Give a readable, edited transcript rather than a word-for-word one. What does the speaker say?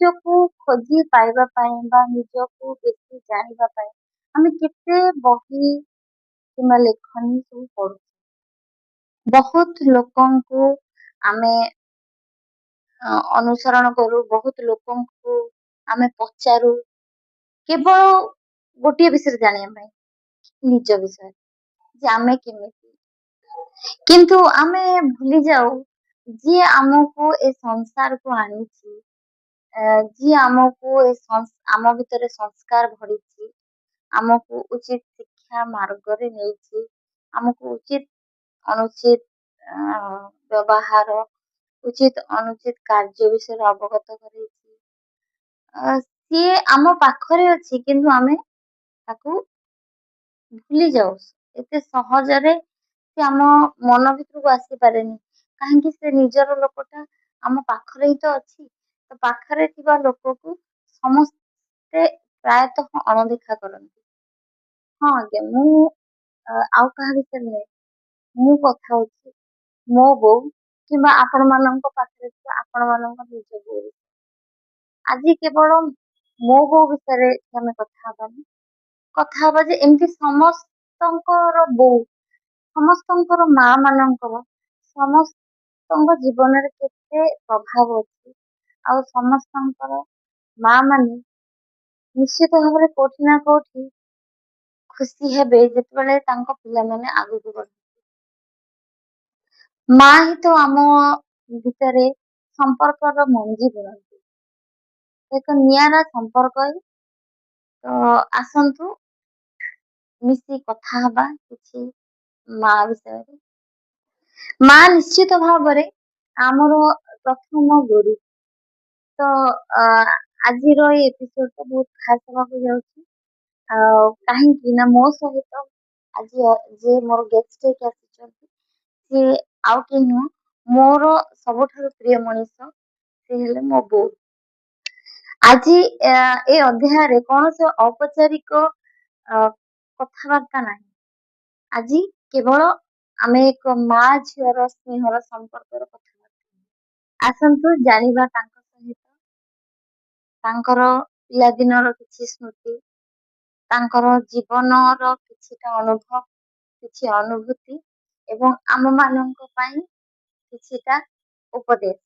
ନିଜକୁ ଖୋଜି ପାଇବା ପାଇଁ ବା ନିଜକୁ ବେଶୀ ଜାଣିବା ପାଇଁ ଆମେ କେତେ ବହି କିମ୍ବା ଲେଖନୀ ସବୁ ପଢୁ। ବହୁତ ଲୋକଙ୍କୁ ଆମେ ଅନୁସରଣ କରୁ, ବହୁତ ଲୋକଙ୍କୁ ଆମେ ପଚାରୁ କେବଳ ଗୋଟିଏ ବିଷୟରେ ଜାଣିବା ପାଇଁ, ନିଜ ବିଷୟରେ, ଯେ ଆମେ କେମିତି। କିନ୍ତୁ ଆମେ ଭୁଲି ଯାଉ ଯିଏ ଆମକୁ ଏ ସଂସାରକୁ ଆଣିଛି, ଯିଏ ଆମକୁ ଆମ ଭିତରେ ସଂସ୍କାର ଭରିଛି, ଆମକୁ ଉଚିତ ଶିକ୍ଷା ମାର୍ଗରେ ନେଇଛି, ଆମକୁ ଉଚିତ ଅନୁଚିତ ବ୍ୟବହାର, ଉଚିତ ଅନୁଚିତ କାର୍ଯ୍ୟ ବିଷୟରେ ଅବଗତ କରେଇଛି। ସିଏ ଆମ ପାଖରେ ଅଛି କିନ୍ତୁ ଆମେ ତାକୁ ଭୁଲି ଯାଉ। ଏତେ ସହଜରେ ସେ ଆମ ମନ ଭିତରକୁ ଆସିପାରେନି, କାହିଁକି ସେ ନିଜର ଲୋକଟା ଆମ ପାଖରେ ହିଁ ତ ଅଛି। ତ ପାଖରେ ଥିବା ଲୋକକୁ ସମସ୍ତେ ପ୍ରାୟତଃ ଅଣଦେଖା କରନ୍ତି। ହଁ ଆଜ୍ଞା, ମୁଁ ଆଉ କାହା ବିଷୟରେ ନୁହେଁ, ମୁଁ କଥା ହଉଛି ମୋ ବୋଉ କିମ୍ବା ଆପଣ ମାନଙ୍କ ପାଖରେ ଥିବା ଆପଣ ମାନଙ୍କ ନିଜ ବୋଉ। ଆଜି କେବଳ ମୋ ବୋଉ ବିଷୟରେ ଆମେ କଥା ହବାନି, କଥା ହବା ଯେ ଏମିତି ସମସ୍ତଙ୍କର ବୋଉ, ସମସ୍ତଙ୍କର ମା ମାନଙ୍କର ସମସ୍ତଙ୍କ ଜୀବନରେ କେତେ ପ୍ରଭାବ ଅଛି, ଆଉ ସମସ୍ତଙ୍କର ମା ମାନେ ନିଶ୍ଚିତ ଭାବରେ କୋଉଠି ନା କୋଉଠି ଖୁସି ହେବେ ଯେତେବେଳେ ତାଙ୍କ ପିଲାମାନେ ଆଗକୁ ବଢିବେ। ମା ହିଁ ତ ଆମ ଭିତରେ ସମ୍ପର୍କର ମଞ୍ଜି ବୁଣନ୍ତି, ଏକ ନିଆରା ସମ୍ପର୍କ। ତ ଆସନ୍ତୁ ମିଶି କଥା ହବା କିଛି ମା ବିଷୟରେ। ମା ନିଶ୍ଚିତ ଭାବରେ ଆମର ପ୍ରଥମ ଗୁରୁ। ତ ଆଜିର ଏଇ ଏପିସୋଡ ଟା ବହୁତ ଖାସ ହେବାକୁ ଯାଉଛି, କାହିଁକି ନା ମୋ ସହିତ ଆଜି ଯେ ମୋର ଗେଷ୍ଟ ହେଇକି ଆସିଛନ୍ତି, ସିଏ ଆଉ କେହି ନୁହଁ, ମୋର ସବୁଠାରୁ ପ୍ରିୟ ମଣିଷ, ସେ ହେଲେ ମୋ ବୋଉ। ଆଜି ଏ ଅଧ୍ୟାୟରେ କୌଣସି ଔପଚାରିକ କଥାବାର୍ତ୍ତା ନାହିଁ। ଆଜି କେବଳ ଆମେ ଏକ ମା ଝିଅର ସ୍ନେହର ସମ୍ପର୍କର କଥାବାର୍ତ୍ତା। ଆସନ୍ତୁ ଜାଣିବା ତାଙ୍କ ସହିତ ତାଙ୍କର ପିଲାଦିନର କିଛି ସ୍ମୃତି, ତାଙ୍କର ଜୀବନର କିଛିଟା ଅନୁଭବ, କିଛି ଅନୁଭୂତି ଏବଂ ଆମ ମାନଙ୍କ ପାଇଁ କିଛିଟା ଉପଦେଶ।